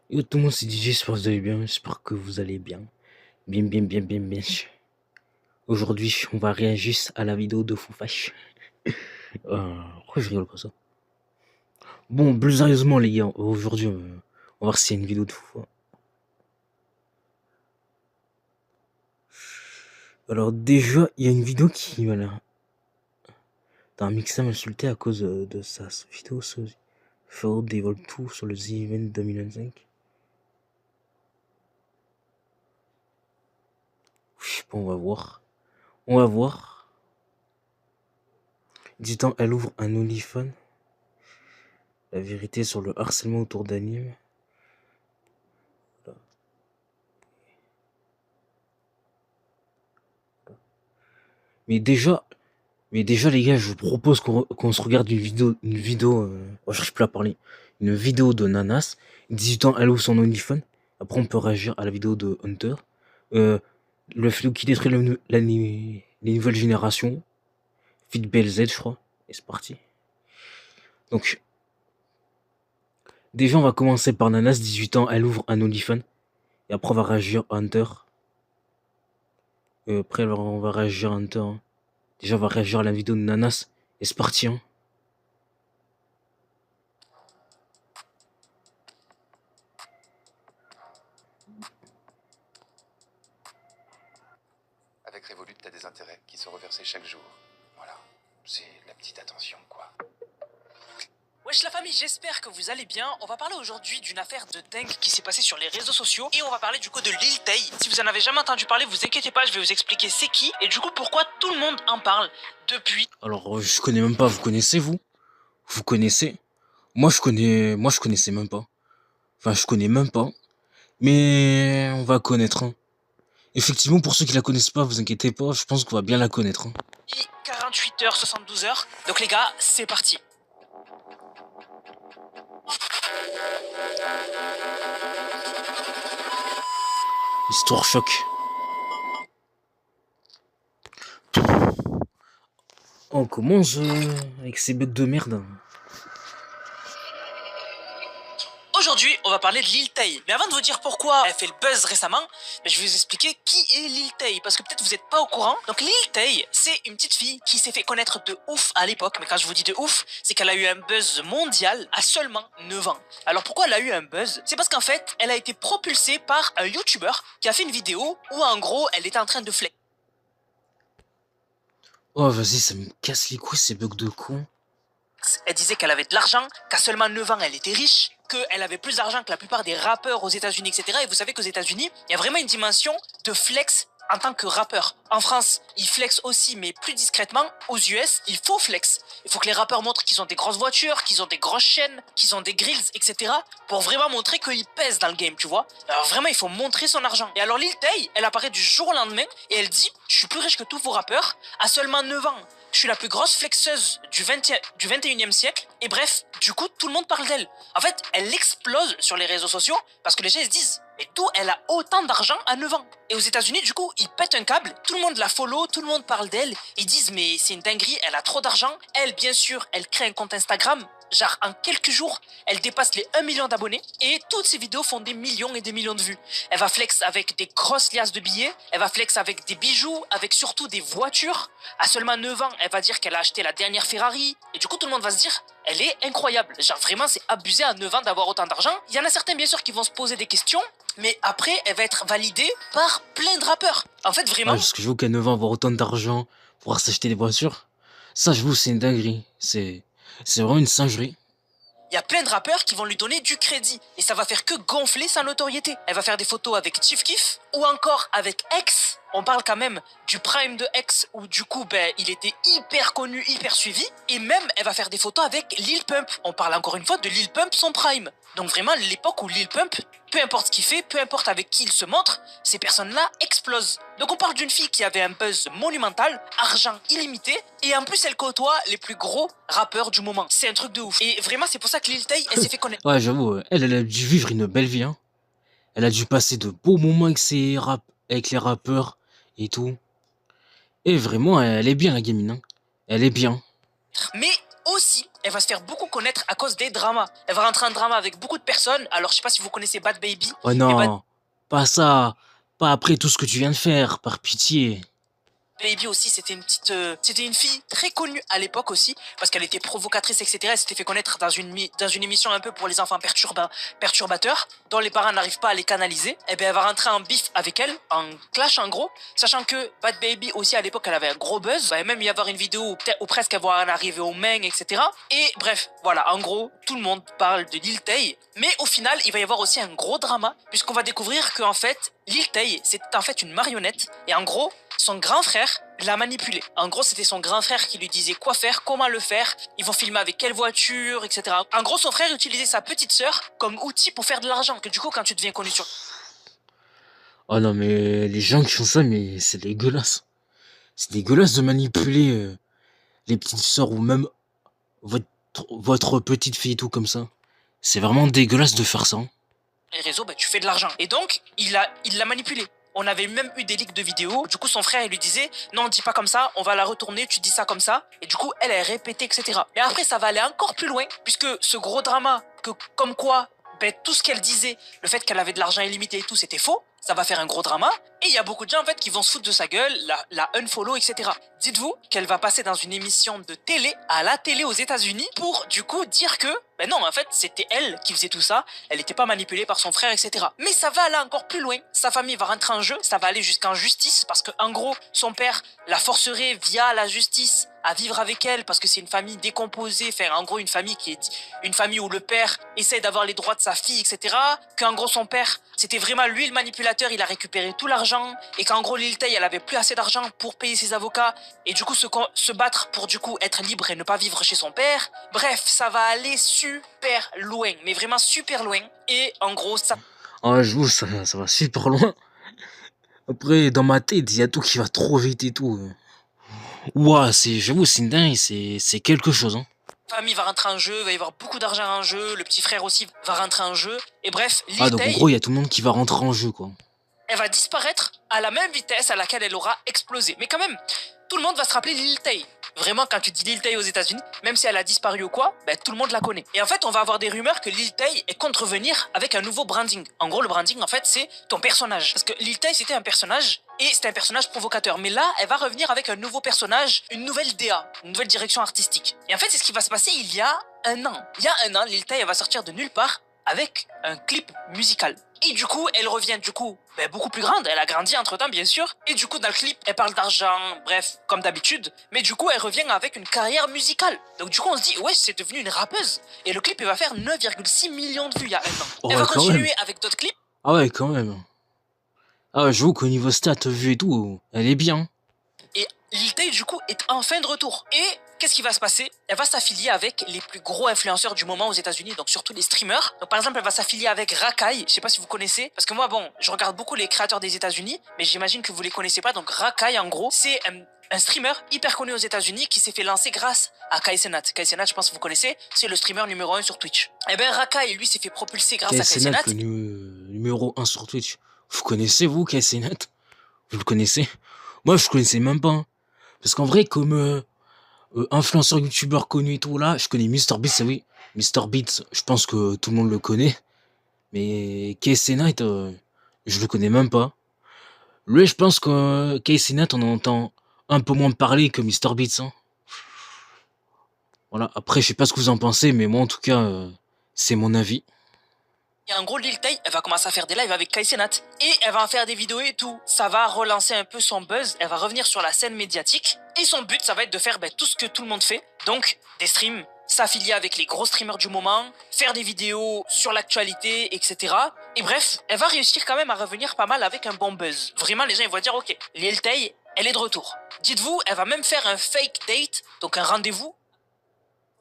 Yo tout le monde, c'est DJ, j'espère que vous allez bien, j'espère que vous allez bien. Bien. Aujourd'hui, on va réagir à la vidéo de Foufache. Pourquoi je rigole comme ça? Bon, plus sérieusement les gars, aujourd'hui, on va voir s'il y a une vidéo de Foufa. Alors déjà, il y a une vidéo qui, voilà. T'as un mixta m'insulté à cause de sa vidéo sur Faro dévoile tout sur le The Event 2025. Je sais pas, on va voir. On va voir. Du temps, elle ouvre un OnlyFans. La vérité sur le harcèlement autour d'Anime. Mais déjà, les gars, je vous propose qu'on se regarde une vidéo, je cherche plus à parler, une vidéo de Nanas, 18 ans, elle ouvre son OnlyFans. Après, on peut réagir à la vidéo de Hunter. Le flou qui détruit les nouvelles générations. Fit BLZ, je crois. Et c'est parti. Donc, déjà, on va commencer par Nanas, 18 ans, elle ouvre un OnlyFans. Et après, on va réagir à Hunter. Après, on va réagir à Hunter. Hein. Déjà, on va réagir à la vidéo de Nanas. Et c'est parti, hein. Avec Revolut, t'as des intérêts qui sont reversés chaque jour. Voilà, c'est la petite attention, quoi. Wesh la famille, j'espère que vous allez bien. On va parler aujourd'hui d'une affaire de dingue qui s'est passée sur les réseaux sociaux. Et on va parler du coup de Lil Tay. Si vous en avez jamais entendu parler, vous inquiétez pas, je vais vous expliquer c'est qui. Et du coup pourquoi tout le monde en parle depuis. Alors, je connais même pas, vous connaissez vous? Vous connaissez? Moi je connaissais même pas. Enfin, je connais même pas. Mais on va connaître. Hein. Effectivement, pour ceux qui la connaissent pas, vous inquiétez pas, je pense qu'on va bien la connaître. Hein. 48 heures, 72 heures. Donc les gars, c'est parti. Histoire choc. On commence avec ces bugs de merde. Aujourd'hui, on va parler de Lil Tay. Mais avant de vous dire pourquoi elle fait le buzz récemment, je vais vous expliquer qui est Lil Tay. Parce que peut-être vous n'êtes pas au courant. Donc Lil Tay, c'est une petite fille qui s'est fait connaître de ouf à l'époque. Mais quand je vous dis de ouf, c'est qu'elle a eu un buzz mondial à seulement 9 ans. Alors pourquoi elle a eu un buzz? C'est parce qu'en fait, elle a été propulsée par un YouTuber qui a fait une vidéo où en gros, elle était en train de flex. Oh, vas-y, ça me casse les couilles ces bugs de con. Elle disait qu'elle avait de l'argent, qu'à seulement 9 ans, elle était riche, qu'elle avait plus d'argent que la plupart des rappeurs aux États-Unis, etc. Et vous savez qu'aux États-Unis, il y a vraiment une dimension de flex en tant que rappeur. En France, ils flexent aussi, mais plus discrètement. Aux US, il faut flex. Il faut que les rappeurs montrent qu'ils ont des grosses voitures, qu'ils ont des grosses chaînes, qu'ils ont des grills, etc. pour vraiment montrer qu'ils pèsent dans le game, tu vois. Alors vraiment, il faut montrer son argent. Et alors Lil Tay, elle apparaît du jour au lendemain et elle dit « Je suis plus riche que tous vos rappeurs à seulement 9 ans. Je suis la plus grosse flexeuse du 21e siècle. » Et bref, du coup, tout le monde parle d'elle. En fait, elle explose sur les réseaux sociaux parce que les gens se disent mais d'où elle a autant d'argent à 9 ans? Et aux États-Unis, du coup, ils pètent un câble, tout le monde la follow, tout le monde parle d'elle, ils disent mais c'est une dinguerie, elle a trop d'argent. Elle, bien sûr, elle crée un compte Instagram, genre en quelques jours, elle dépasse les 1 million d'abonnés et toutes ses vidéos font des millions et des millions de vues. Elle va flex avec des grosses liasses de billets, elle va flex avec des bijoux, avec surtout des voitures. À seulement 9 ans, elle va dire qu'elle a acheté la dernière Ferrari et du coup, tout le monde va se dire elle est incroyable. Genre vraiment, c'est abusé à 9 ans d'avoir autant d'argent. Il y en a certains, bien sûr, qui vont se poser des questions, mais après, elle va être validée par plein de rappeurs. En fait, vraiment... Ouais, parce que je vois qu'à 9 ans, avoir autant d'argent pour pouvoir s'acheter des voitures, ça, je vous, c'est une dinguerie. C'est vraiment une singerie. Il y a plein de rappeurs qui vont lui donner du crédit et ça va faire que gonfler sa notoriété. Elle va faire des photos avec Chief Keef ou encore avec X. On parle quand même du prime de X où du coup il était hyper connu, hyper suivi. Et même elle va faire des photos avec Lil Pump. On parle encore une fois de Lil Pump, son prime. Donc vraiment l'époque où Lil Pump, peu importe ce qu'il fait, peu importe avec qui il se montre, ces personnes-là explosent. Donc on parle d'une fille qui avait un buzz monumental, argent illimité, et en plus elle côtoie les plus gros rappeurs du moment. C'est un truc de ouf. Et vraiment c'est pour ça que Lil Tay, elle s'est fait connaître. Ouais, j'avoue, elle a dû vivre une belle vie. Hein. Elle a dû passer de beaux moments avec les rappeurs et tout. Et vraiment, elle est bien la gamine. Hein. Elle est bien. Mais aussi, elle va se faire beaucoup connaître à cause des dramas. Elle va rentrer en drama avec beaucoup de personnes. Alors, je sais pas si vous connaissez Bad Baby. Oh Mais Bad non, pas ça. Pas après tout ce que tu viens de faire, par pitié. Baby aussi, c'était une fille très connue à l'époque aussi, parce qu'elle était provocatrice, etc. Elle s'était fait connaître dans une émission un peu pour les enfants perturbateurs, dont les parents n'arrivent pas à les canaliser. Et bien, elle va rentrer en bif avec elle, en clash en gros, sachant que Bad Baby aussi à l'époque, elle avait un gros buzz. Il va même y avoir une vidéo où presque elle va en arriver au Maine, etc. Et bref, voilà, en gros, tout le monde parle de Lil Tay. Mais au final, il va y avoir aussi un gros drama, puisqu'on va découvrir qu'en fait, Lil Tay, c'est en fait une marionnette. Et en gros, son grand frère l'a manipulé. En gros, c'était son grand frère qui lui disait quoi faire, comment le faire, ils vont filmer avec quelle voiture, etc. En gros, son frère utilisait sa petite sœur comme outil pour faire de l'argent. Que du coup, quand tu deviens connu sur... Oh non, mais les gens qui font ça, mais c'est dégueulasse. C'est dégueulasse de manipuler les petites sœurs ou même votre, votre petite fille et tout comme ça. C'est vraiment dégueulasse de faire ça. les réseaux, bah, tu fais de l'argent. Et donc, il l'a manipulé. On avait même eu des leaks de vidéos. Du coup, son frère, il lui disait, non, dis pas comme ça, on va la retourner, tu dis ça comme ça. Et du coup, elle répétait, etc. Et après, ça va aller encore plus loin, puisque ce gros drama, que comme quoi, ben, tout ce qu'elle disait, le fait qu'elle avait de l'argent illimité et tout, c'était faux. Ça va faire un gros drama. Et il y a beaucoup de gens, en fait, qui vont se foutre de sa gueule, la unfollow, etc. Dites-vous qu'elle va passer dans une émission de télé, à la télé aux États-Unis, pour, du coup, dire que, ben non, en fait, c'était elle qui faisait tout ça. Elle n'était pas manipulée par son frère, etc. Mais ça va aller encore plus loin. Sa famille va rentrer en jeu. Ça va aller jusqu'en justice, parce que, en gros, son père la forcerait via la justice à vivre avec elle, parce que c'est une famille décomposée. Enfin, en gros, une famille qui est une famille où le père essaie d'avoir les droits de sa fille, etc. Qu'en gros, son père, c'était vraiment lui le manipulateur. Il a récupéré tout l'argent. Et qu'en gros, Lil Tay, elle avait plus assez d'argent pour payer ses avocats. Et du coup, se battre pour, du coup, être libre et ne pas vivre chez son père. Bref, ça va aller super loin. Mais vraiment super loin. Et en gros, ça... Ah, je vous, ça va super loin. Après, dans ma tête, il y a tout qui va trop vite et tout. Ouah, j'avoue, c'est une dingue, c'est quelque chose, hein. La famille va rentrer en jeu, il va y avoir beaucoup d'argent en jeu, le petit frère aussi va rentrer en jeu. Et bref, Ah, Lil donc en Tay, gros, il y a tout le monde qui va rentrer en jeu, quoi. elle va disparaître à la même vitesse à laquelle elle aura explosé. Mais quand même, tout le monde va se rappeler Lil Tay. Vraiment, quand tu dis Lil Tay aux États-Unis, même si elle a disparu ou quoi, ben, tout le monde la connaît. Et en fait, on va avoir des rumeurs que Lil Tay est contre revenir avec un nouveau branding. En gros, le branding, en fait, c'est ton personnage. Parce que Lil Tay, c'était un personnage, et c'était un personnage provocateur. Mais là, elle va revenir avec un nouveau personnage, une nouvelle DA, une nouvelle direction artistique. Et en fait, c'est ce qui va se passer il y a un an. Il y a un an, Lil Tay, elle va sortir de nulle part avec un clip musical. Et du coup, elle revient ben, beaucoup plus grande. Elle a grandi entre-temps, bien sûr. Et du coup, dans le clip, elle parle d'argent, bref, comme d'habitude. Mais du coup, elle revient avec une carrière musicale. Donc du coup, on se dit, ouais, c'est devenu une rappeuse. Et le clip, il va faire 9,6 millions de vues il y a un an. Oh, Elle va ouais, quand continuer même. avec d'autres clips. Ah ouais, quand même. Ah ouais, j'avoue qu'au niveau stats, vue et tout, elle est bien. Et Lil Tay, du coup, est enfin de retour. Et qu'est-ce qui va se passer? Elle va s'affilier avec les plus gros influenceurs du moment aux États-Unis, donc surtout les streamers. Donc par exemple, elle va s'affilier avec Rakai. Je sais pas si vous connaissez, parce que moi, bon, je regarde beaucoup les créateurs des États-Unis, mais j'imagine que vous les connaissez pas. Donc Rakai, en gros, c'est un streamer hyper connu aux États-Unis qui s'est fait lancer grâce à Kai Cenat. Kai Cenat, je pense que vous connaissez, c'est le streamer numéro 1 sur Twitch. Et ben Rakai, lui, s'est fait propulser grâce à Kai KSNet, Cenat. numéro 1 sur Twitch. Vous connaissez, vous, KSNet? Vous le connaissez? Moi, je connaissais même pas, hein. Parce qu'en vrai, comme influenceur youtubeur connu et tout, là, je connais MrBeast, c'est oui. MrBeast, je pense que tout le monde le connaît. Mais KSNet, je le connais même pas. Lui, je pense que KSNet, on en entend un peu moins parler que MrBeast, hein. Voilà, après, je sais pas ce que vous en pensez, mais moi, en tout cas, c'est mon avis. Et en gros, Lil Tay, elle va commencer à faire des lives avec Kai Cenat. Et elle va en faire des vidéos et tout. Ça va relancer un peu son buzz. Elle va revenir sur la scène médiatique. Et son but, ça va être de faire tout ce que tout le monde fait. Donc, des streams, s'affilier avec les gros streamers du moment, faire des vidéos sur l'actualité, etc. Et bref, elle va réussir quand même à revenir pas mal avec un bon buzz. Vraiment, les gens ils vont dire, ok, Lil Tay, elle est de retour. Dites-vous, elle va même faire un fake date, donc un rendez-vous.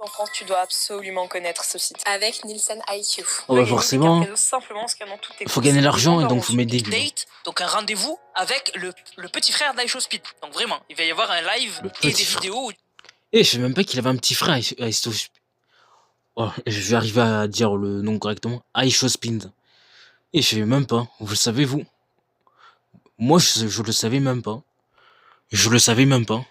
En France, tu dois absolument connaître ce site. Avec Nielsen IQ. Oh bah forcément, Simplement en scannant toutes tes faut gagner de l'argent et donc faut mettre des Fake vues. date, donc un rendez-vous avec le petit frère d'Aishospeed. Donc vraiment, il va y avoir un live Le et petit des frère. vidéos. Et je savais même pas qu'il avait un petit frère. Oh, je vais arriver à dire le nom correctement. iShowSpind. Et je savais même pas. Vous le savez, vous? Moi, je le savais même pas. Je le savais même pas.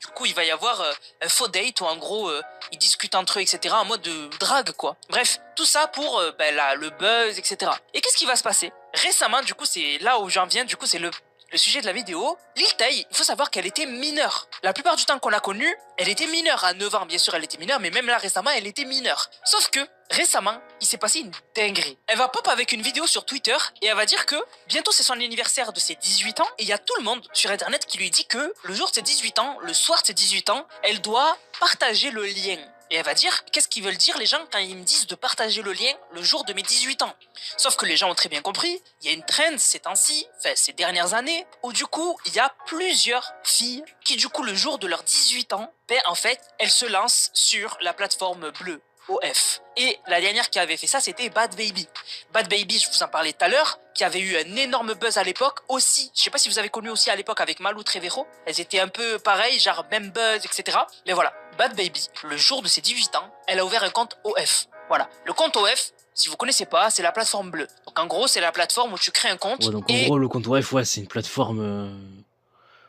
Du coup, il va y avoir un faux date où en gros, ils discutent entre eux, etc. en mode de drague, quoi. Bref, tout ça pour le buzz, etc. Et qu'est-ce qui va se passer? Récemment, du coup, c'est là où j'en viens, du coup, c'est le sujet de la vidéo. Lil Tay, il faut savoir qu'elle était mineure. La plupart du temps qu'on l'a connue, elle était mineure. À 9 ans, bien sûr, elle était mineure, mais même là, récemment, elle était mineure. Sauf que, récemment, il s'est passé une dinguerie. Elle va pop avec une vidéo sur Twitter et elle va dire que bientôt c'est son anniversaire de ses 18 ans et il y a tout le monde sur internet qui lui dit que le jour de ses 18 ans, le soir de ses 18 ans, elle doit partager le lien. Et elle va dire, qu'est-ce qu'ils veulent dire les gens quand ils me disent de partager le lien le jour de mes 18 ans? Sauf que les gens ont très bien compris, il y a une trend ces temps-ci, enfin ces dernières années, où du coup, il y a plusieurs filles qui du coup le jour de leurs 18 ans, en fait, elles se lancent sur la plateforme bleue. OF. Et la dernière qui avait fait ça, c'était Bad Baby. Bad Baby, je vous en parlais tout à l'heure, qui avait eu un énorme buzz à l'époque aussi. Je sais pas si vous avez connu aussi à l'époque avec Malou Trevero. Elles étaient un peu pareilles, genre même buzz, etc. Mais voilà, Bad Baby, le jour de ses 18 ans, elle a ouvert un compte OF. Voilà, le compte OF, si vous connaissez pas, c'est la plateforme bleue. Donc en gros, c'est la plateforme où tu crées un compte. Ouais, donc en gros, le compte WF, ouais, c'est une plateforme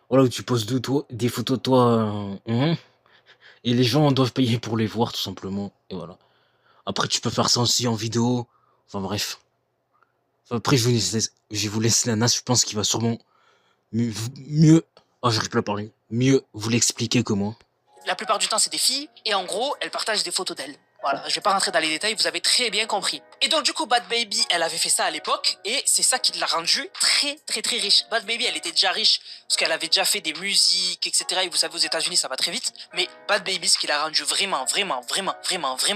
voilà, où tu poses des photos de toi et les gens doivent payer pour les voir, tout simplement. Et voilà. Après, tu peux faire ça aussi en vidéo. Enfin, bref. Enfin, après, je vous laisse Nanas. Je pense qu'il va sûrement mieux. Oh, j'arrive pas à parler. Mieux vous l'expliquer que moi. La plupart du temps, c'est des filles, et en gros, elles partagent des photos d'elles. Voilà, je vais pas rentrer dans les détails, vous avez très bien compris. Et donc du coup, Bad Baby, elle avait fait ça à l'époque, et c'est ça qui l'a rendue très très très riche. Bad Baby, elle était déjà riche, parce qu'elle avait déjà fait des musiques, etc. Et vous savez, aux États-Unis ça va très vite. Mais Bad Baby, ce qui l'a rendue vraiment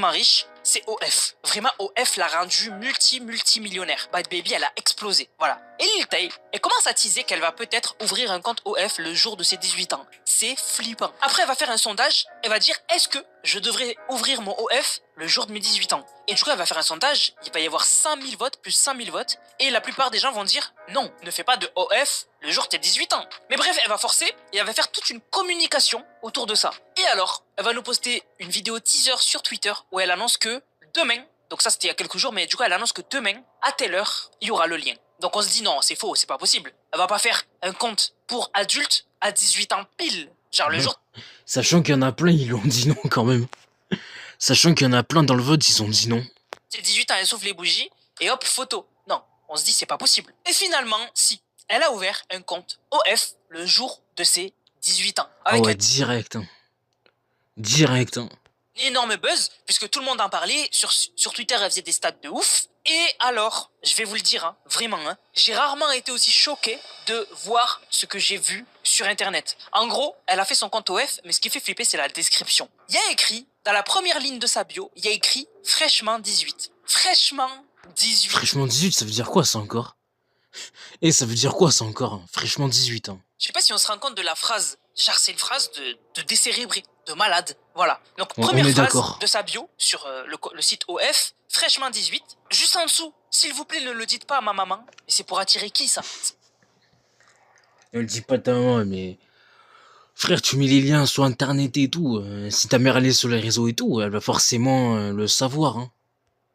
riche, c'est OF. Vraiment, OF l'a rendue multimillionnaire. Bad Baby, elle a explosé. Voilà. Et Lil Tay, elle commence à teaser qu'elle va peut-être ouvrir un compte OF le jour de ses 18 ans. C'est flippant. Après, elle va faire un sondage, elle va dire, est-ce que je devrais ouvrir mon OF le jour de mes 18 ans? Et du coup, elle va faire un sondage, il va y avoir 100 000 votes, plus 100 000 votes, et la plupart des gens vont dire, non, ne fais pas de OF le jour de tes 18 ans. Mais bref, elle va forcer, et elle va faire toute une communication autour de ça. Et alors, elle va nous poster une vidéo teaser sur Twitter, où elle annonce que demain, donc ça c'était il y a quelques jours, mais du coup elle annonce que demain, à telle heure, il y aura le lien. Donc on se dit non, c'est faux, c'est pas possible. Elle va pas faire un compte pour adultes à 18 ans pile. Genre le jour... Sachant qu'il y en a plein, ils l'ont dit non quand même. Sachant qu'il y en a plein dans le vote, ils ont dit non. C'est 18 ans, elle souffle les bougies, et hop, photo. Non, on se dit c'est pas possible. Et finalement, si, elle a ouvert un compte OF le jour de ses 18 ans. Ah Avec ouais, un direct. Hein. Direct. Hein. énorme buzz, puisque tout le monde en parlait, sur Twitter elle faisait des stats de ouf, et alors, je vais vous le dire, hein, vraiment, hein, j'ai rarement été aussi choqué de voir ce que j'ai vu sur internet. En gros, elle a fait son compte OF, mais ce qui fait flipper c'est la description. Il y a écrit, dans la première ligne de sa bio, il y a écrit « fraîchement 18 ». Fraîchement 18. Fraîchement 18, ça veut dire quoi ça encore? Et ça veut dire quoi ça encore hein? Fraîchement 18 ans. Je sais pas si on se rend compte de la phrase. Genre, c'est une phrase de décérébré, de malade. Voilà. Donc, première phrase de sa bio sur le site OF, fraîchement 18. Juste en dessous, s'il vous plaît, ne le dites pas à ma maman. Mais c'est pour attirer qui, ça? Ne le dis pas à ta maman, mais... Frère, tu mets les liens sur internet et tout. Si ta mère elle est sur les réseaux et tout, elle va forcément le savoir. Hein.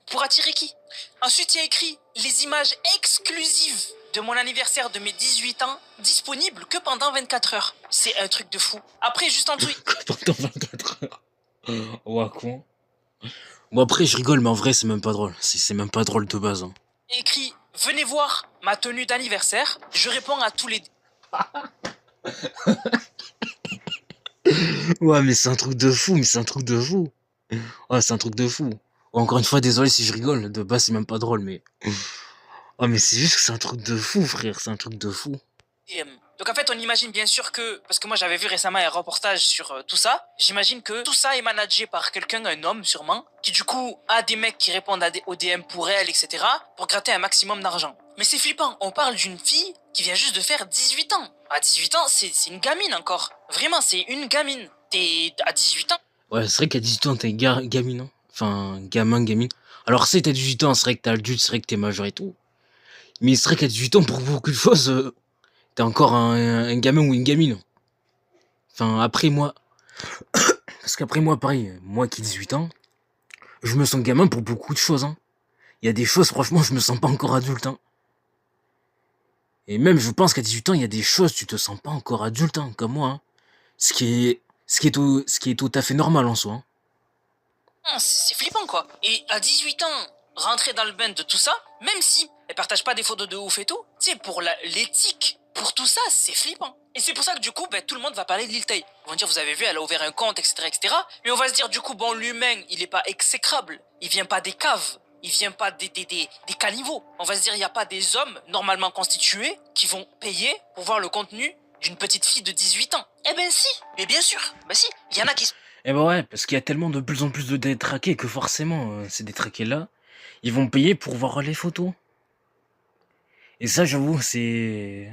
Pour attirer qui? Ensuite, il y a écrit les images exclusives de mon anniversaire de mes 18 ans, disponibles que pendant 24 heures. C'est un truc de fou. Après, juste en dessous... Pendant 24 heures. Ouais, con. Bon, après, je rigole, mais en vrai, c'est même pas drôle. C'est même pas drôle de base. Hein. Écrit venez voir ma tenue d'anniversaire. Je réponds à tous les... Ouais, mais c'est un truc de fou, Ouais, c'est un truc de fou. Encore une fois, désolé si je rigole. De base, c'est même pas drôle, mais... Oh, mais c'est juste que c'est un truc de fou, frère. C'est un truc de fou. Donc en fait, on imagine bien sûr que, parce que moi j'avais vu récemment un reportage sur tout ça, j'imagine que tout ça est managé par quelqu'un, un homme sûrement, qui du coup a des mecs qui répondent aux DM pour elle, etc., pour gratter un maximum d'argent. Mais c'est flippant, on parle d'une fille qui vient juste de faire 18 ans. À 18 ans, c'est une gamine encore. Vraiment, c'est une gamine. T'es à 18 ans. Ouais, c'est vrai qu'à 18 ans, t'es gamine. Hein. Enfin, gamine. Alors, c'est t'as 18 ans, c'est vrai que t'es adulte, c'est vrai que t'es majeur et tout. Mais c'est vrai qu'à 18 ans, pour beaucoup de choses... T'es encore un gamin ou une gamine. Enfin, après moi... Parce qu'après moi, pareil, moi qui ai 18 ans, je me sens gamin pour beaucoup de choses. Hein. Il y a des choses, franchement, je me sens pas encore adulte. Hein. Et même, je pense qu'à 18 ans, il y a des choses, tu te sens pas encore adulte, hein, comme moi. Hein. Ce qui est Ce qui est tout à fait normal en soi, hein. C'est flippant quoi. Et à 18 ans, rentrer dans le bain de tout ça, même si elle partage pas des photos de ouf et tout, tu sais, pour l'éthique, pour tout ça, c'est flippant. Et c'est pour ça que du coup, ben, tout le monde va parler de Lil Tay. Ils vont dire, vous avez vu, elle a ouvert un compte, etc., etc. Mais on va se dire, du coup, bon, l'humain, il est pas exécrable. Il vient pas des caves. Il vient pas des caniveaux. On va se dire, il n'y a pas des hommes normalement constitués qui vont payer pour voir le contenu d'une petite fille de 18 ans. Eh ben si, mais bien sûr. Ben si, il y en a qui... Eh ben ouais, parce qu'il y a tellement de plus en plus de détraqués que forcément, ces détraqués-là, ils vont payer pour voir les photos. Et ça, j'avoue, c'est...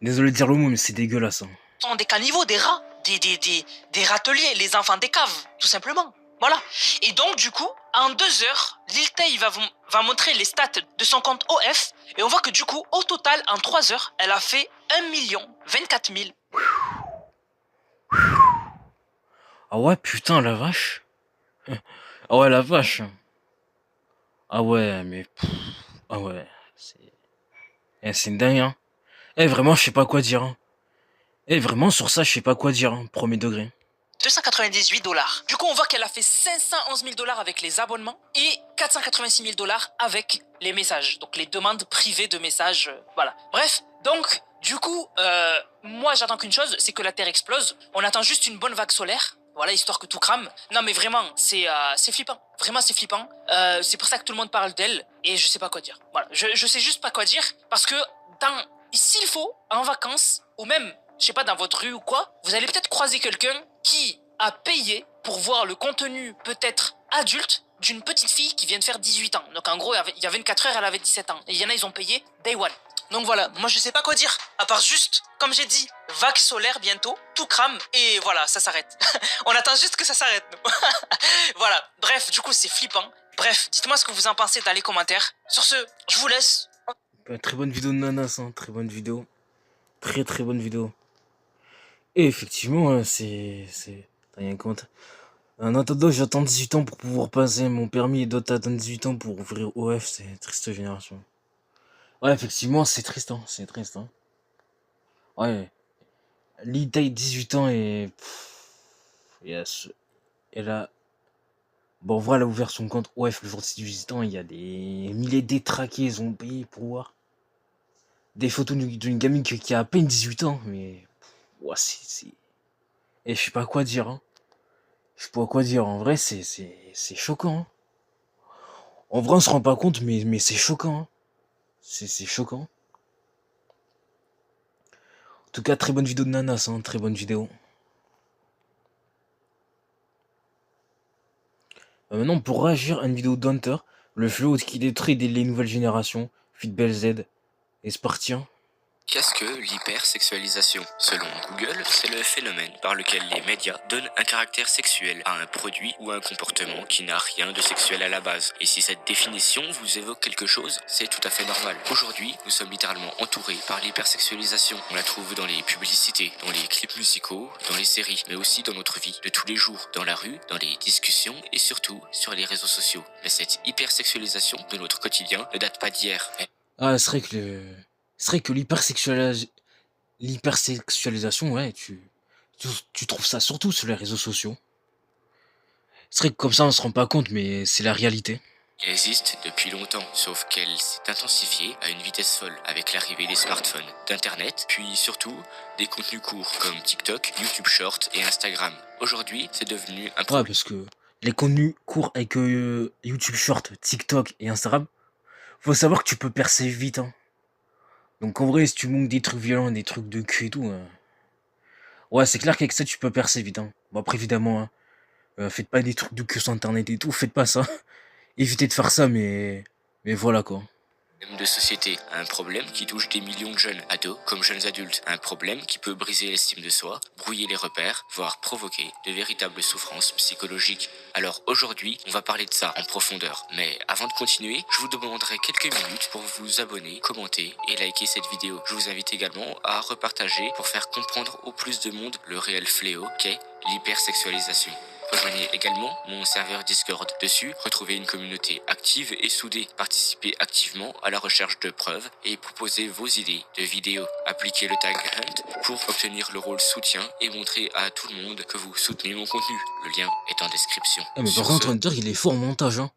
Désolé de dire le mot, mais c'est dégueulasse, hein. Sont des caniveaux, des rats, des râteliers, les enfants des caves, tout simplement. Voilà. Et donc, du coup, en 2 heures, Lil Tay va montrer les stats de son compte OF. Et on voit que du coup, au total, en 3 heures, elle a fait 1 024 000. Ah ouais, putain, la vache. Ah ouais, la vache. Ah ouais, mais... Ah ouais, c'est une dingue, hein. Eh, vraiment, je sais pas quoi dire, hein. Eh, vraiment, sur ça, je sais pas quoi dire, hein, premier degré. 298 $. Du coup, on voit qu'elle a fait 511 000 $ avec les abonnements et 486 000 $ avec les messages. Donc, les demandes privées de messages. Voilà. Bref, donc, du coup, moi, j'attends qu'une chose, c'est que la Terre explose. On attend juste une bonne vague solaire. Voilà, histoire que tout crame. Non, mais vraiment, c'est flippant. Vraiment, c'est flippant. C'est pour ça que tout le monde parle d'elle et je sais pas quoi dire. Voilà, je sais juste pas quoi dire parce que s'il faut, en vacances ou même je sais pas, dans votre rue ou quoi, vous allez peut-être croiser quelqu'un qui a payé pour voir le contenu peut-être adulte d'une petite fille qui vient de faire 18 ans. Donc en gros, il y a 24 heures, elle avait 17 ans. Et il y en a, ils ont payé Day One. Donc voilà, moi je sais pas quoi dire, à part juste, comme j'ai dit, vague solaire bientôt, tout crame, et voilà, ça s'arrête. On attend juste que ça s'arrête, nous. Voilà, bref, du coup c'est flippant. Bref, dites-moi ce que vous en pensez dans les commentaires. Sur ce, je vous laisse. Très bonne vidéo de Nanas, hein, très bonne vidéo. Très très bonne vidéo. Et effectivement, c'est... T'as rien compte. En attendant, j'attends 18 ans pour pouvoir passer mon permis et d'autres attendent 18 ans pour ouvrir OF, c'est triste génération. Ouais, effectivement, c'est triste, hein, c'est triste, hein. Ouais. Lil Tay, 18 ans et... Elle a... Bon, voilà, elle a ouvert son compte OF le jour de ses 18 ans, il y a des milliers de détraqués, ils ont payé pour voir des photos d'une gamine qui a à peine 18 ans, mais... Ouais, c'est... Et je sais pas quoi dire, hein. Je sais pas quoi dire, en vrai, c'est choquant, hein. En vrai, on se rend pas compte, mais c'est choquant, hein. C'est choquant. En tout cas, très bonne vidéo de Nanas, hein, très bonne vidéo. Maintenant, pour réagir à une vidéo d'Hunter, le fléau qui détruit les nouvelles générations, Fitbel Z, et c'est parti, hein. Qu'est-ce que l'hypersexualisation? Selon Google, c'est le phénomène par lequel les médias donnent un caractère sexuel à un produit ou un comportement qui n'a rien de sexuel à la base. Et si cette définition vous évoque quelque chose, c'est tout à fait normal. Aujourd'hui, nous sommes littéralement entourés par l'hypersexualisation. On la trouve dans les publicités, dans les clips musicaux, dans les séries, mais aussi dans notre vie de tous les jours, dans la rue, dans les discussions et surtout sur les réseaux sociaux. Mais cette hypersexualisation de notre quotidien ne date pas d'hier. Ah, c'est vrai que l'hypersexualisation, ouais, tu trouves ça surtout sur les réseaux sociaux. C'est vrai que comme ça, on se rend pas compte, mais c'est la réalité. Elle existe depuis longtemps, sauf qu'elle s'est intensifiée à une vitesse folle avec l'arrivée des smartphones, d'internet, puis surtout des contenus courts comme TikTok, YouTube Short et Instagram. Aujourd'hui, c'est devenu un Ouais, problème. parce que les contenus courts avec YouTube Short, TikTok et Instagram, faut savoir que tu peux percer vite, hein. Donc en vrai, si tu montes des trucs violents, des trucs de cul et tout, ouais, c'est clair qu'avec ça, tu peux percer vite, hein. Bon, après, évidemment, hein, faites pas des trucs de cul sur Internet et tout, faites pas ça. Évitez de faire ça, mais voilà, quoi. De société, un problème qui touche des millions de jeunes ados comme jeunes adultes, un problème qui peut briser l'estime de soi, brouiller les repères, voire provoquer de véritables souffrances psychologiques. Alors aujourd'hui, on va parler de ça en profondeur. Mais avant de continuer, je vous demanderai quelques minutes pour vous abonner, commenter et liker cette vidéo. Je vous invite également à repartager pour faire comprendre au plus de monde le réel fléau qu'est l'hypersexualisation. Rejoignez également mon serveur Discord. Dessus, retrouvez une communauté active et soudée. Participez activement à la recherche de preuves et proposez vos idées de vidéos. Appliquez le tag Hunt pour obtenir le rôle soutien et montrer à tout le monde que vous soutenez mon contenu. Le lien est en description. Eh, mais par Sur contre, ce, Hunter, il est fort au montage, hein.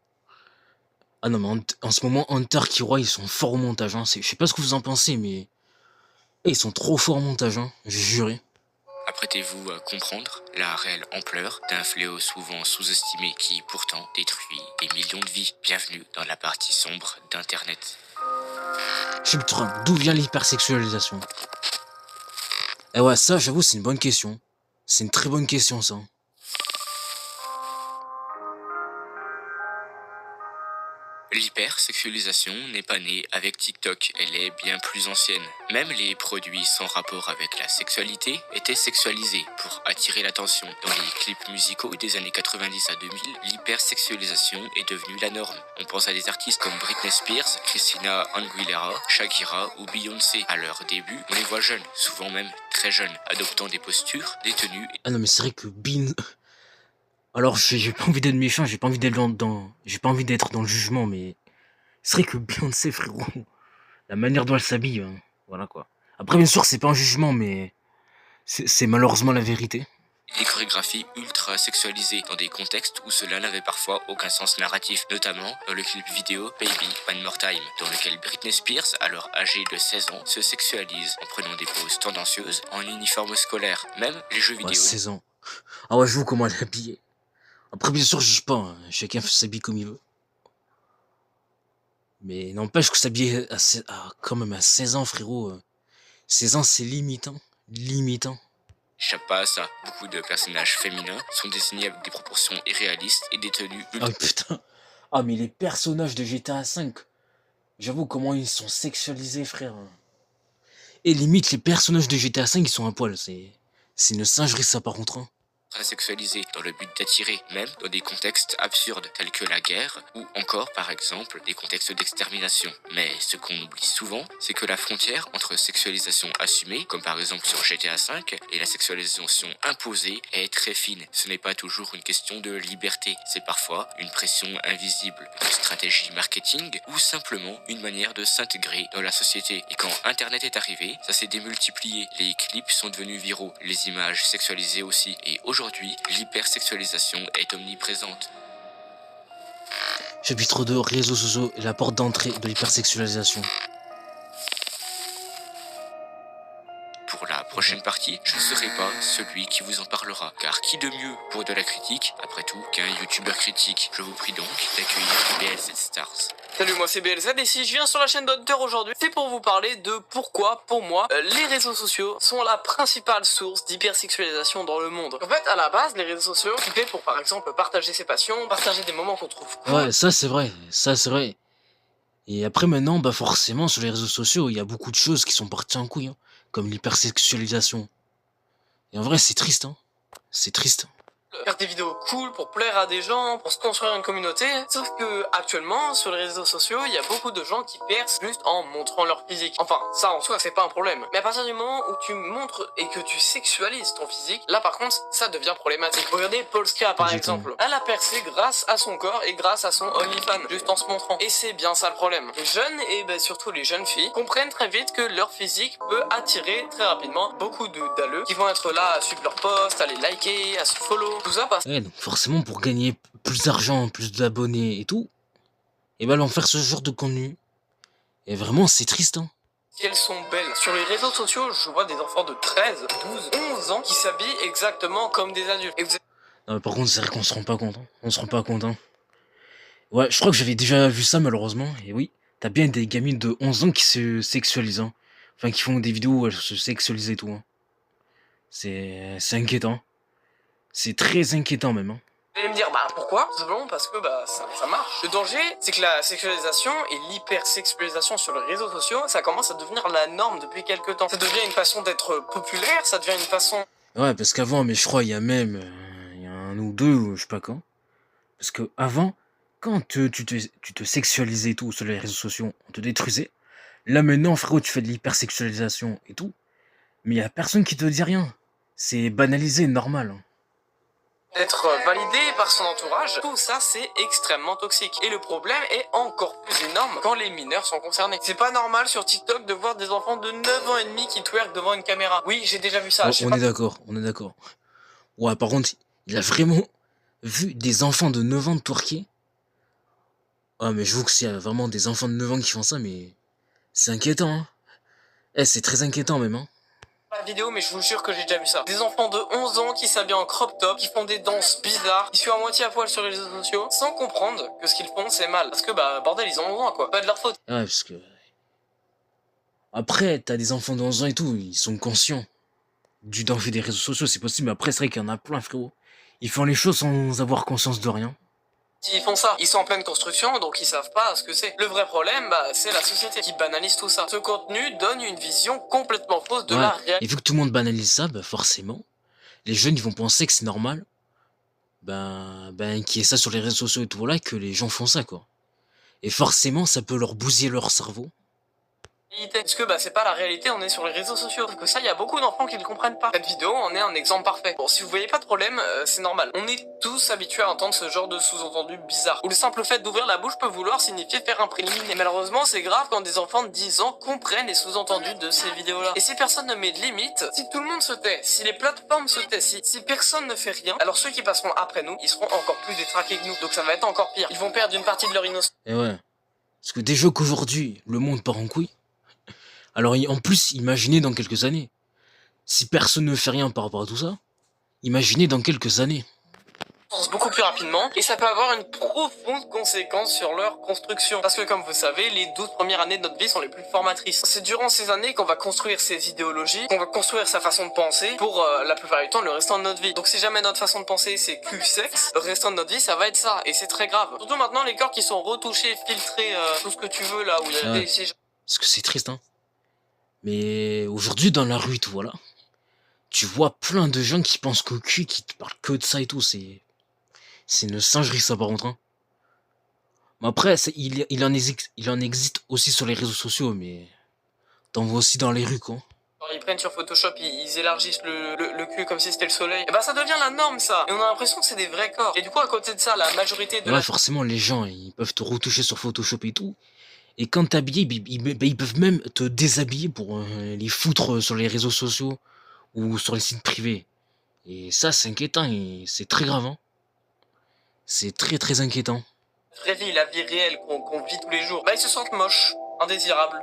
Ah non, mais en ce moment, Hunter, Killua, ils sont forts au montage, hein. Je sais pas ce que vous en pensez, mais eh, ils sont trop forts au montage, hein. J'ai juré. apprêtez-vous à comprendre la réelle ampleur d'un fléau souvent sous-estimé qui pourtant détruit des millions de vies. Bienvenue dans la partie sombre d'Internet. Putain, d'où vient l'hypersexualisation? Eh ouais, ça, j'avoue, c'est une bonne question. C'est une très bonne question, ça. L'hypersexualisation n'est pas née avec TikTok, elle est bien plus ancienne. Même les produits sans rapport avec la sexualité étaient sexualisés pour attirer l'attention. Dans les clips musicaux des années 90 à 2000, l'hypersexualisation est devenue la norme. On pense à des artistes comme Britney Spears, Christina Aguilera, Shakira ou Beyoncé. À leur début, on les voit jeunes, souvent même très jeunes, adoptant des postures, des tenues. Ah non, mais c'est vrai que Alors, j'ai pas envie d'être méchant, j'ai pas envie d'être j'ai pas envie d'être dans le jugement, mais c'est vrai que Beyoncé, frérot, la manière dont elle s'habille, hein, voilà quoi. Après, bien sûr, c'est pas un jugement, mais c'est malheureusement la vérité. Des chorégraphies ultra sexualisées dans des contextes où cela n'avait parfois aucun sens narratif, notamment dans le clip vidéo Baby One More Time, dans lequel Britney Spears, alors âgée de 16 ans, se sexualise en prenant des poses tendancieuses en uniforme scolaire. Même les jeux Ouais, vidéo. 16 ans. Ah ouais, je vois comment elle est habillée. Après, bien sûr, je juge pas, hein, chacun s'habille comme il veut. Mais n'empêche que s'habiller quand même à 16 ans, frérot. 16 ans, c'est limitant. Limitant. Échappe pas à ça. Beaucoup de personnages féminins sont dessinés avec des proportions irréalistes et des tenues Ah putain. Ah, mais les personnages de GTA V, j'avoue comment ils sont sexualisés, frère. Et limite, les personnages de GTA V, ils sont à poil. C'est une singerie, ça, par contre, hein. sexualisés dans le but d'attirer, même dans des contextes absurdes tels que la guerre ou encore par exemple des contextes d'extermination. Mais ce qu'on oublie souvent, c'est que la frontière entre sexualisation assumée, comme par exemple sur GTA V, et la sexualisation imposée est très fine. Ce n'est pas toujours une question de liberté, c'est parfois une pression invisible, une stratégie marketing ou simplement une manière de s'intégrer dans la société. Et quand Internet est arrivé, ça s'est démultiplié. Les clips sont devenus viraux, les images sexualisées aussi. Et aujourd'hui, l'hypersexualisation est omniprésente. Chapitre 2, réseaux sociaux et la porte d'entrée de l'hypersexualisation. Pour la prochaine partie, je ne serai pas celui qui vous en parlera, car qui de mieux pour de la critique, après tout, qu'un youtubeur critique. Je vous prie donc d'accueillir BLZ Stars. Salut, moi c'est BLZ et si je viens sur la chaîne d'Hunter aujourd'hui, c'est pour vous parler de pourquoi, pour moi, les réseaux sociaux sont la principale source d'hypersexualisation dans le monde. En fait, à la base, les réseaux sociaux, c'est fait pour, par exemple, partager ses passions, partager des moments qu'on trouve cool. Ouais, ça c'est vrai, ça c'est vrai. Et après maintenant, bah forcément, sur les réseaux sociaux, il y a beaucoup de choses qui sont parties en couille, hein, comme l'hypersexualisation. Et en vrai, c'est triste, hein. C'est triste. Faire des vidéos cool pour plaire à des gens, pour se construire une communauté. Sauf que actuellement, sur les réseaux sociaux, il y a beaucoup de gens qui percent juste en montrant leur physique. Enfin, ça en soi, c'est pas un problème. Mais à partir du moment où tu montres et que tu sexualises ton physique, là par contre, ça devient problématique. Regardez Polska par Exactement. exemple. Elle a percé grâce à son corps et grâce à son OnlyFans, juste en se montrant. Et c'est bien ça le problème. Les jeunes, et surtout les jeunes filles, comprennent très vite que leur physique peut attirer très rapidement beaucoup d'alleux qui vont être là à suivre leurs posts, à les liker, à se follow. Tout ça parce Ouais, donc forcément, pour gagner plus d'argent, plus d'abonnés et tout, et bah, elles vont faire ce genre de contenu. Et vraiment, c'est triste, hein. qu'elles sont belles. Sur les réseaux sociaux, je vois des enfants de 13, 12, 11 ans qui s'habillent exactement comme des adultes. Et vous êtes Non, mais par contre, c'est vrai qu'on se rend pas compte, hein. On se rend pas compte, hein. Ouais, je crois que j'avais déjà vu ça, malheureusement. Et oui, t'as bien des gamines de 11 ans qui se sexualisent, hein. Enfin, qui font des vidéos où elles se sexualisent et tout, hein. C'est inquiétant. C'est très inquiétant, même, hein. Vous allez me dire, bah pourquoi? Tout simplement parce que ça marche. Le danger, c'est que la sexualisation et l'hypersexualisation sur les réseaux sociaux, ça commence à devenir la norme depuis quelques temps. Ça devient une façon d'être populaire, ça devient une façon... Ouais, parce qu'avant, mais je crois, il y a même... il y a un ou deux, ou je sais pas quand. Parce que avant, quand tu te sexualisais et tout sur les réseaux sociaux, on te détruisait. Là, maintenant, frérot, tu fais de l'hypersexualisation et tout. Mais il y a personne qui te dit rien. C'est banalisé, normal, hein. être validé par son entourage, tout ça c'est extrêmement toxique. Et le problème est encore plus énorme quand les mineurs sont concernés. C'est pas normal sur TikTok de voir des enfants de 9 ans et demi qui twerk devant une caméra. Oui, j'ai déjà vu ça. On est d'accord, on est d'accord. Ouais, par contre, il a vraiment vu des enfants de 9 ans de twerker. Ah, mais je vois que c'est vraiment des enfants de 9 ans qui font ça, mais c'est inquiétant, hein. Eh, c'est très inquiétant même, hein. La vidéo, mais je vous jure que j'ai déjà vu ça. Des enfants de 11 ans qui s'habillent en crop top, qui font des danses bizarres, qui sont à moitié à poil sur les réseaux sociaux, sans comprendre que ce qu'ils font c'est mal. Parce que bah bordel, ils ont 11 ans quoi, pas de leur faute. Ouais, parce que... Après, t'as des enfants de 11 ans et tout, ils sont conscients du danger des réseaux sociaux, c'est possible, mais après, c'est vrai qu'il y en a plein, frérot. Ils font les choses sans avoir conscience de rien. S'ils font ça, ils sont en pleine construction, donc ils savent pas ce que c'est. Le vrai problème, bah, c'est la société qui banalise tout ça. Ce contenu donne une vision complètement fausse de Ouais. la réalité. Et vu que tout le monde banalise ça, bah forcément, les jeunes, ils vont penser que c'est normal, qu'il y ait ça sur les réseaux sociaux et tout, voilà, que les gens font ça, quoi. Et forcément, ça peut leur bousiller leur cerveau. Parce que bah c'est pas la réalité, on est sur les réseaux sociaux. Parce que ça, il y a beaucoup d'enfants qui ne comprennent pas. Cette vidéo en est un exemple parfait. Bon, si vous voyez pas de problème, c'est normal. On est tous habitués à entendre ce genre de sous-entendu bizarre. Où le simple fait d'ouvrir la bouche peut vouloir signifier faire un préliminaire. Et malheureusement, c'est grave quand des enfants de 10 ans comprennent les sous-entendus de ces vidéos-là. Et si personne ne met de limite, si tout le monde se tait, si les plateformes se taisent, si personne ne fait rien, alors ceux qui passeront après nous, ils seront encore plus détraqués que nous. Donc ça va être encore pire. Ils vont perdre une partie de leur innocence. Et ouais. Parce que déjà qu'aujourd'hui, le monde part en couille. Alors, en plus, imaginez dans quelques années. Si personne ne fait rien par rapport à tout ça, imaginez dans quelques années. Beaucoup plus rapidement et ça peut avoir une profonde conséquence sur leur construction. Parce que comme vous savez, les 12 premières années de notre vie sont les plus formatrices. C'est durant ces années qu'on va construire ses idéologies, qu'on va construire sa façon de penser pour la plupart du temps le restant de notre vie. Donc si jamais notre façon de penser c'est cul-sexe, le restant de notre vie ça va être ça et c'est très grave. Surtout maintenant les corps qui sont retouchés, filtrés, tout ce que tu veux là où il y a Ouais. des... Parce que c'est triste, hein. Mais aujourd'hui, dans la rue, tout, voilà. Tu vois plein de gens qui pensent qu'au cul, qui te parlent que de ça et tout. C'est une singerie, ça, par contre, hein. Mais après, il en existe aussi sur les réseaux sociaux, mais t'en vois aussi dans les rues, quoi. Ils prennent sur Photoshop, ils élargissent le cul comme si c'était le soleil. Et bah ça devient la norme ça. Et on a l'impression que c'est des vrais corps. Et du coup à côté de ça, la majorité de Ouais, forcément, les gens, ils peuvent te retoucher sur Photoshop et tout. Et quand t'es habillé, ils peuvent même te déshabiller pour les foutre sur les réseaux sociaux ou sur les sites privés. Et ça, c'est inquiétant et c'est très grave, hein. C'est très très inquiétant. vraie vie, la vie réelle qu'on vit tous les jours, bah ils se sentent moches, indésirables,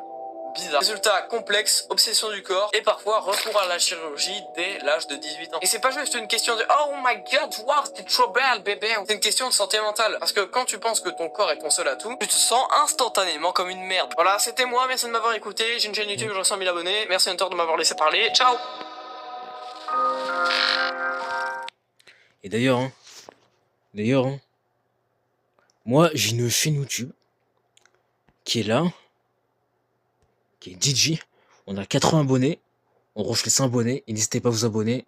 bizarres. Résultat complexe, obsession du corps et parfois recours à la chirurgie dès l'âge de 18 ans. Et c'est pas juste une question de oh my god, wow, t'es trop belle bébé. C'est une question de santé mentale. Parce que quand tu penses que ton corps est ton seul atout, tu te sens instantanément comme une merde. Voilà, c'était moi, merci de m'avoir écouté. J'ai une chaîne YouTube, j'ai 100 000 abonnés. Merci Hunter de m'avoir laissé parler. Ciao. Et d'ailleurs, moi j'ai une chaîne YouTube qui est là, qui est DJ. On a 80 abonnés, on rush les 100 abonnés, et n'hésitez pas à vous abonner,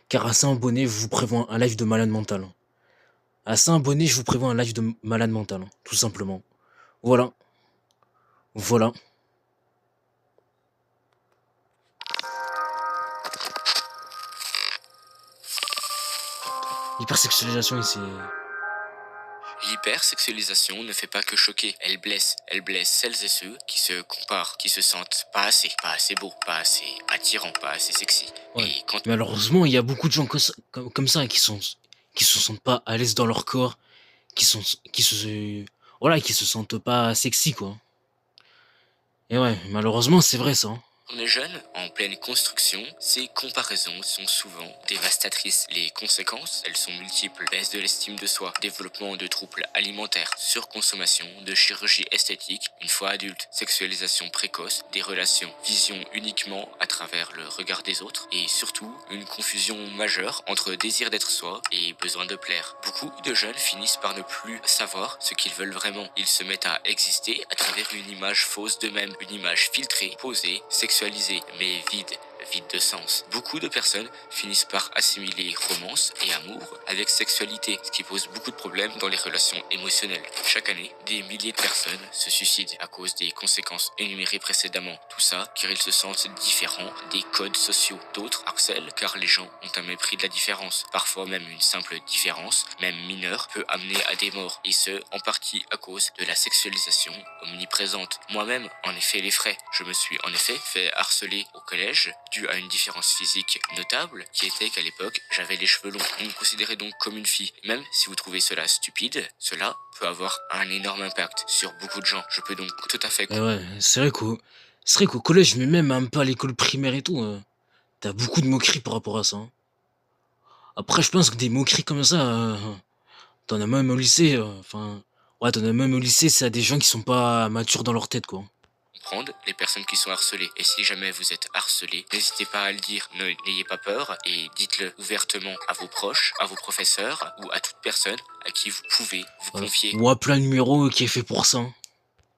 car à 100 abonnés, je vous prévois un live de malade mental. À 100 abonnés, je vous prévois un live de malade mental, tout simplement. Voilà. Voilà. L'hypersexualisation, c'est... L'hypersexualisation ne fait pas que choquer, elle blesse celles et ceux qui se comparent, qui se sentent pas assez beaux, pas assez attirants, pas assez sexy. Ouais. Et quand Malheureusement, il y a beaucoup de gens comme ça qui se sentent pas à l'aise dans leur corps, qui se sentent pas sexy, quoi. Et ouais, malheureusement, c'est vrai ça, hein. on est jeune, en pleine construction, ces comparaisons sont souvent dévastatrices. Les conséquences, elles sont multiples. Baisse de l'estime de soi, développement de troubles alimentaires, surconsommation, de chirurgie esthétique, une fois adulte, sexualisation précoce, des relations, vision uniquement à travers le regard des autres, et surtout, une confusion majeure entre désir d'être soi et besoin de plaire. Beaucoup de jeunes finissent par ne plus savoir ce qu'ils veulent vraiment. Ils se mettent à exister à travers une image fausse d'eux-mêmes, une image filtrée, posée, sexualisée, mais vide, vide de sens. Beaucoup de personnes finissent par assimiler romance et amour avec sexualité, ce qui pose beaucoup de problèmes dans les relations émotionnelles. Chaque année, des milliers de personnes se suicident à cause des conséquences énumérées précédemment. Tout ça car ils se sentent différents des codes sociaux. D'autres harcèlent car les gens ont un mépris de la différence. Parfois même une simple différence, même mineure, peut amener à des morts. Et ce, en partie à cause de la sexualisation omniprésente. Moi-même, en effet, les frais. Je me suis en effet fait harceler au collège dû à une différence physique notable qui était qu'à l'époque, j'avais les cheveux longs. On me considérait donc comme une fille. Même si vous trouvez cela stupide, cela peut avoir un énorme impact sur beaucoup de gens. Je peux donc tout à fait... Et ouais, c'est vrai qu'au collège, mais même un peu à l'école primaire et tout, t'as beaucoup de moqueries par rapport à ça, hein. Après, je pense que des moqueries comme ça, t'en as même au lycée, ouais, t'en as même au lycée, c'est à des gens qui sont pas matures dans leur tête, quoi. Comprendre les personnes qui sont harcelées. Et si jamais vous êtes harcelé, n'hésitez pas à le dire, n'ayez pas peur et dites-le ouvertement à vos proches, à vos professeurs ou à toute personne à qui vous pouvez vous Voilà. confier. Ou appeler un numéro qui est fait pour ça, hein.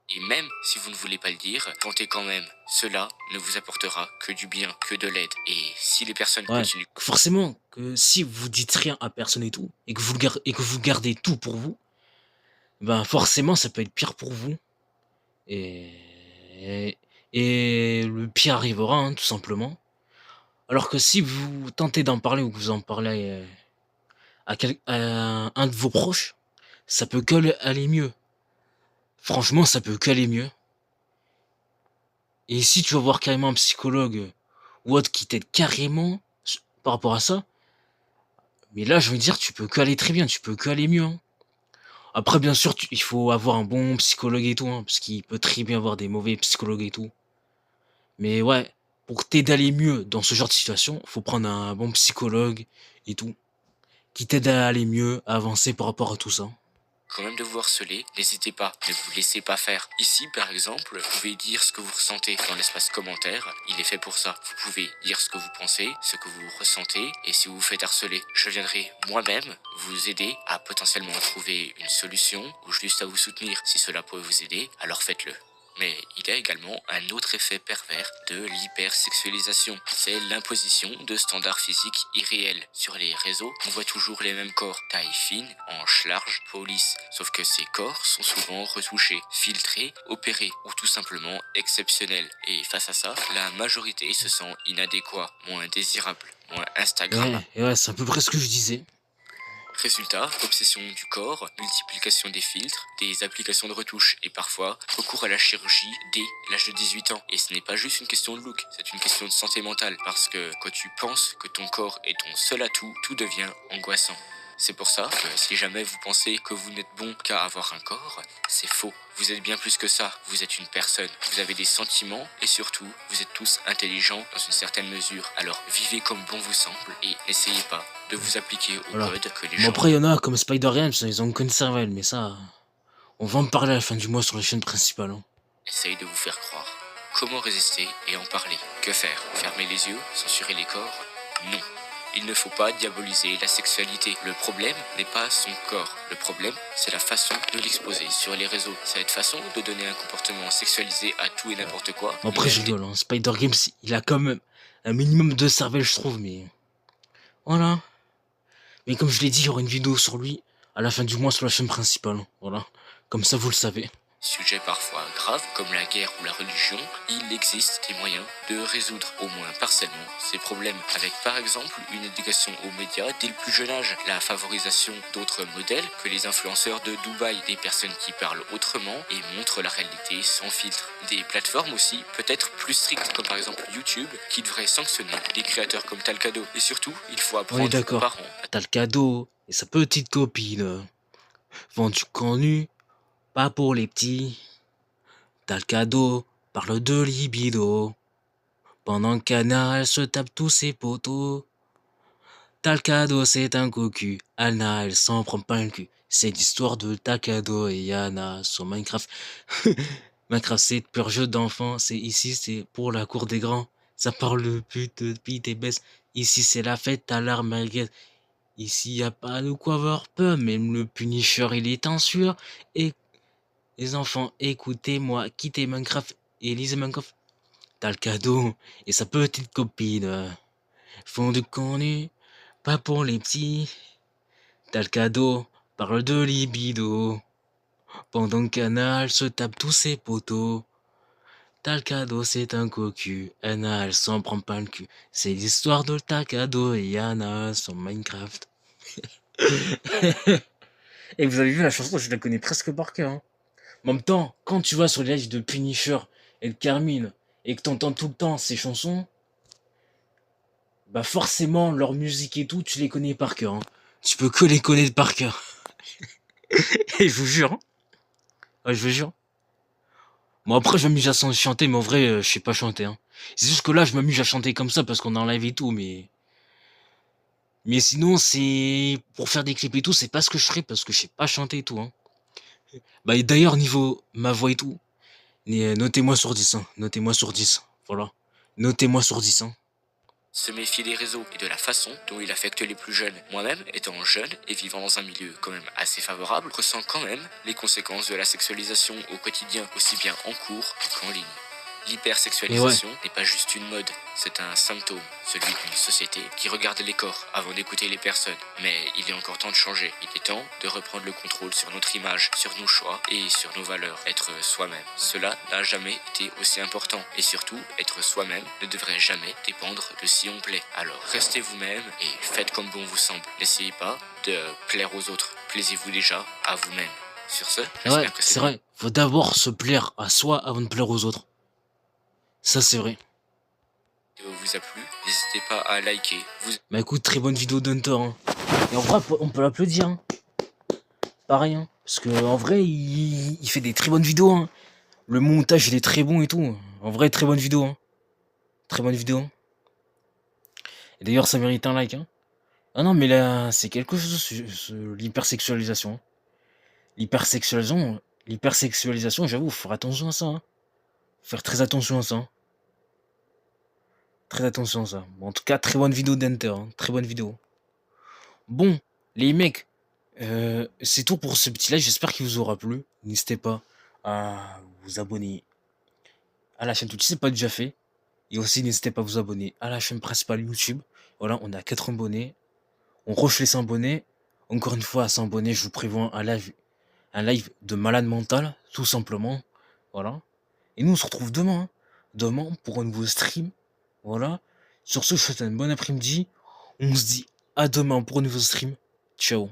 Et même si vous ne voulez pas le dire, tentez quand même. Cela ne vous apportera que du bien, que de l'aide. Et si les personnes Ouais, continuent... forcément, que si vous dites rien à personne et tout, et que vous gardez tout pour vous, ben forcément, ça peut être pire pour vous. Et, et le pire arrivera, hein, tout simplement. Alors que si vous tentez d'en parler ou que vous en parlez à un de vos proches, ça peut aller mieux. Franchement, ça peut qu'aller mieux. Et si tu vas voir carrément un psychologue ou autre qui t'aide carrément par rapport à ça, mais là, je veux dire, tu peux qu'aller très bien, tu peux qu'aller mieux, hein. Après, bien sûr, il faut avoir un bon psychologue et tout, hein, parce qu'il peut très bien avoir des mauvais psychologues et tout. Mais ouais, pour t'aider à aller mieux dans ce genre de situation, faut prendre un bon psychologue et tout, qui t'aide à aller mieux, à avancer par rapport à tout ça. Quand même de vous harceler, n'hésitez pas, ne vous laissez pas faire. Ici, par exemple, vous pouvez dire ce que vous ressentez dans l'espace commentaire, il est fait pour ça. Vous pouvez dire ce que vous pensez, ce que vous ressentez, et si vous vous faites harceler, je viendrai moi-même vous aider à potentiellement trouver une solution, ou juste à vous soutenir. Si cela peut vous aider, alors faites-le. Mais il y a également un autre effet pervers de l'hypersexualisation. C'est l'imposition de standards physiques irréels. Sur les réseaux, on voit toujours les mêmes corps. Taille fine, hanche large, peau lisse. Sauf que ces corps sont souvent retouchés, filtrés, opérés ou tout simplement exceptionnels. Et face à ça, la majorité se sent inadéquat, moins désirable, moins Instagrammable. Ouais, c'est à peu près ce que je disais. Résultat, obsession du corps, multiplication des filtres, des applications de retouche et parfois recours à la chirurgie dès l'âge de 18 ans. Et ce n'est pas juste une question de look, c'est une question de santé mentale parce que quand tu penses que ton corps est ton seul atout, tout devient angoissant. C'est pour ça que si jamais vous pensez que vous n'êtes bon qu'à avoir un corps, c'est faux. Vous êtes bien plus que ça, vous êtes une personne, vous avez des sentiments et surtout, vous êtes tous intelligents dans une certaine mesure. Alors vivez comme bon vous semble et n'essayez pas de vous appliquer au Voilà. code que les Bon, gens... après, il y en a comme Spider-Man, ils ont qu'une cervelle, mais ça, on va en parler à la fin du mois sur la chaîne principale, hein. Essaye de vous faire croire. Comment résister et en parler? Que faire? Fermer les yeux? Censurer les corps? Non. Il ne faut pas diaboliser la sexualité. Le problème n'est pas son corps. Le problème, c'est la façon de l'exposer sur les réseaux. Cette façon de donner un comportement sexualisé à tout et n'importe quoi. Après, je rigole, hein. Spider-Games, il a quand même un minimum de cervelle, je trouve, mais voilà. Mais comme je l'ai dit, il y aura une vidéo sur lui à la fin du mois sur la chaîne principale, voilà. Comme ça, vous le savez. Sujet parfois grave comme la guerre ou la religion, il existe des moyens de résoudre au moins partiellement ces problèmes avec par exemple une éducation aux médias dès le plus jeune âge, la favorisation d'autres modèles que les influenceurs de Dubaï, des personnes qui parlent autrement et montrent la réalité sans filtre, des plateformes aussi peut-être plus strictes comme par exemple YouTube qui devrait sanctionner des créateurs comme Talcado et surtout il faut apprendre aux d'accord. parents. T'as le cadeau et sa petite copine vendu connu. Pas pour les petits. T'as le cadeau, parle de libido. Pendant qu'Anna, elle se tape tous ses poteaux. T'as le cadeau, c'est un cocu. Anna, elle s'en prend pas le cul. C'est l'histoire de Takado et Yana sur Minecraft. Minecraft, c'est le pur jeu d'enfant. C'est ici, c'est pour la cour des grands. Ça parle de pute, de pite et baisse. Ici, c'est la fête à l'armaguette. Ici, y a pas de quoi avoir peur. Même le Punisher, il est en sueur. Et les enfants, écoutez-moi, quittez Minecraft et lisez Minecraft. T'as le cadeau et sa petite copine font du connu, pas pour les petits. T'as le cadeau, parle de libido. Pendant que Canal se tape tous ses poteaux. T'as le cadeau, c'est un cocu. Anna, elle s'en prend pas le cul. C'est l'histoire de ta cadeau et Yana sur Minecraft. Et vous avez vu la chanson, je la connais presque par cœur. Hein. En même temps, quand tu vas sur les lives de Punisher et de Carmine et que t'entends tout le temps ces chansons, bah forcément leur musique et tout, tu les connais par cœur. Hein. Tu peux que les connaître par cœur. Et je vous jure. Hein. Ouais, je vous jure. Bon après je m'amuse à chanter, mais en vrai je sais pas chanter. Hein. C'est juste que là je m'amuse à chanter comme ça parce qu'on est en live et tout, mais sinon c'est pour faire des clips et tout, c'est pas ce que je ferais parce que je sais pas chanter et tout. Hein. Bah et d'ailleurs niveau ma voix et tout, notez-moi sur 10. Hein. Notez-moi sur 10. Voilà. Notez-moi sur 10. Hein. Se méfier des réseaux et de la façon dont il affecte les plus jeunes. Moi-même, étant jeune et vivant dans un milieu quand même assez favorable, ressens quand même les conséquences de la sexualisation au quotidien, aussi bien en cours qu'en ligne. L'hypersexualisation n'est pas juste une mode, c'est un symptôme, celui d'une société qui regarde les corps avant d'écouter les personnes. Mais il est encore temps de changer, il est temps de reprendre le contrôle sur notre image, sur nos choix et sur nos valeurs, être soi-même. Cela n'a jamais été aussi important, et surtout, être soi-même ne devrait jamais dépendre de si on plaît. Alors restez vous-même et faites comme bon vous semble. N'essayez pas de plaire aux autres, plaisez-vous déjà à vous-même. Sur ce, j'espère que c'est vrai, faut d'abord se plaire à soi avant de plaire aux autres. Ça c'est vrai. Vous a plu, n'hésitez pas à liker. Bah écoute, très bonne vidéo d'Hunter. Hein. Et en vrai, on peut l'applaudir. Hein. Pareil. Hein. Parce que en vrai, il fait des très bonnes vidéos. Hein. Le montage, il est très bon et tout. En vrai, très bonne vidéo. Hein. Très bonne vidéo. Et d'ailleurs, ça mérite un like. Hein. Ah non, mais là, c'est quelque chose, l'hypersexualisation. L'hypersexualisation, j'avoue, faut faire attention à ça. Hein. Faire très attention à ça. Hein. Très attention à ça. Bon, en tout cas, très bonne vidéo d'Hunter. Hein. Très bonne vidéo. Bon, les mecs, c'est tout pour ce petit live. J'espère qu'il vous aura plu. N'hésitez pas à vous abonner à la chaîne Twitch si ce n'est pas déjà fait. Et aussi, n'hésitez pas à vous abonner à la chaîne principale YouTube. Voilà, on a 4 abonnés. On rush les 100 abonnés. Encore une fois, à 100 abonnés, je vous prévois un live de malade mental, tout simplement. Voilà. Et nous, on se retrouve demain. Hein. Demain, pour un nouveau stream. Voilà. Sur ce, je vous souhaite un bon après-midi. On se dit à demain pour un nouveau stream. Ciao.